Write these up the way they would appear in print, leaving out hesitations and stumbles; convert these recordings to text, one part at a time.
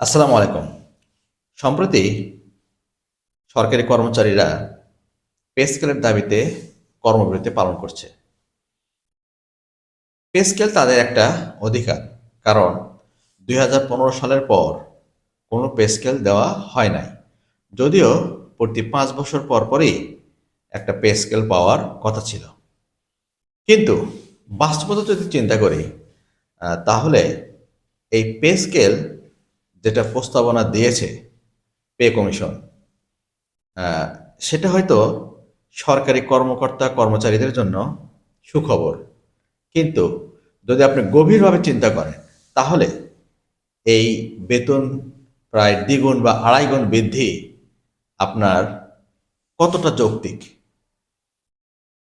আসসালামু আলাইকুম। সম্প্রতি সরকারি কর্মচারীরা পে স্কেলের দাবিতে কর্মবিরতি পালন করছে। পে স্কেল তাদের একটা অধিকার, কারণ ২০১৫ সালের পর কোনো পে স্কেল দেওয়া হয় নাই। যদিও প্রতি ৫ বছর পর পরই একটা পে স্কেল পাওয়ার কথা ছিল। কিন্তু বাস্তবতা যদি চিন্তা করি, তাহলে এই পে স্কেল যেটা প্রস্তাবনা দিয়েছে পে কমিশন, আহ, সেটা হয়তো সরকারি কর্মকর্তা কর্মচারীদের জন্য সুখবর। কিন্তু যদি আপনি গভীরভাবে চিন্তা করেন, তাহলে এই বেতন প্রায় দ্বিগুণ বা আড়াই গুণ বৃদ্ধি আপনার কতটা যৌক্তিক?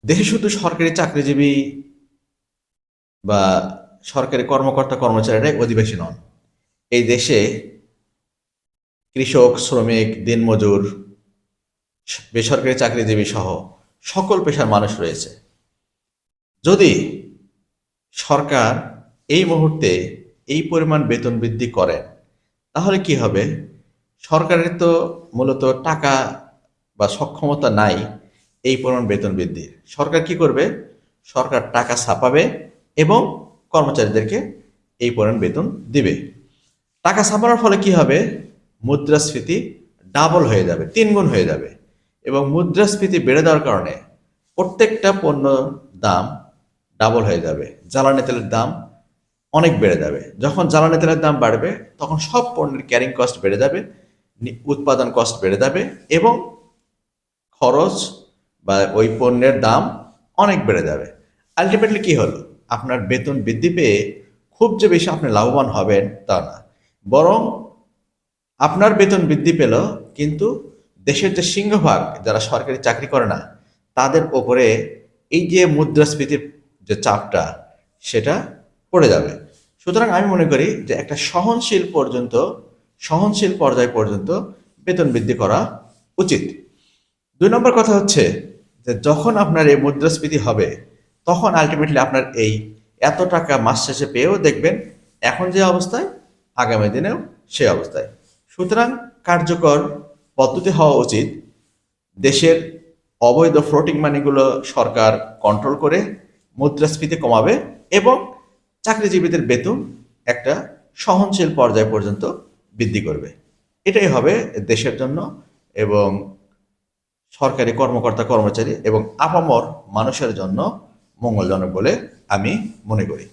দেশে শুধু সরকারি চাকরিজীবী বা সরকারি কর্মকর্তা কর্মচারীরাই অধিবাসী নন। এই দেশে কৃষক, শ্রমিক, দিনমজুর, বেসরকারি চাকরিজীবী সহ সকল পেশার মানুষ রয়েছে। যদি সরকার এই মুহূর্তে এই পরিমাণ বেতন বৃদ্ধি করেন, তাহলে কি হবে? সরকারের তো মূলত টাকা বা সক্ষমতা নাই এই পরিমাণ বেতন বৃদ্ধির। সরকার কি করবে? সরকার টাকা ছাপাবে এবং কর্মচারীদেরকে এই পরিমাণ বেতন দিবে। টাকা ছাপানোর ফলে কি হবে? মুদ্রাস্ফীতি ডাবল হয়ে যাবে, ৩ গুণ হয়ে যাবে। এবং মুদ্রাস্ফীতি বেড়ে যাওয়ার কারণে প্রত্যেকটা পণ্য দাম ডাবল হয়ে যাবে। জ্বালানি তেলের দাম অনেক বেড়ে যাবে। যখন জ্বালানি তেলের দাম বাড়বে, তখন সব পণ্যের ক্যারিং কস্ট বেড়ে যাবে, উৎপাদন কস্ট বেড়ে যাবে এবং খরচ বা ওই পণ্যের দাম অনেক বেড়ে যাবে। আলটিমেটলি কি হলো? আপনার বেতন বৃদ্ধি পেয়ে খুব যে বেশি আপনি লাভবান হবেন তা না, বরং আপনার বেতন বৃদ্ধি পেল, কিন্তু দেশের যে সিংহভাগ যারা সরকারি চাকরি করে না, তাদের ওপরে এই যে মুদ্রাস্ফীতির যে চাপটা, সেটা পড়ে যাবে। সুতরাং আমি মনে করি যে একটা সহনশীল পর্যায় পর্যন্ত বেতন বৃদ্ধি করা উচিত। ২ নম্বর কথা হচ্ছে যে যখন আপনার এই মুদ্রাস্ফীতি হবে, তখন আলটিমেটলি আপনার এই এত টাকা মাস শেষে পেয়েও দেখবেন এখন যে অবস্থায়, আগামী দিনেও সে অবস্থায়। সুতরাং কার্যকর পদ্ধতি হওয়া উচিত দেশের অবৈধ ফ্লোটিং মানিগুলো সরকার কন্ট্রোল করে মুদ্রাস্ফীতি কমাবে এবং চাকরিজীবীদের বেতন একটা সহনশীল পর্যায় পর্যন্ত বৃদ্ধি করবে। এটাই হবে দেশের জন্য এবং সরকারি কর্মকর্তা কর্মচারী এবং আপামর মানুষের জন্য মঙ্গলজনক বলে আমি মনে করি।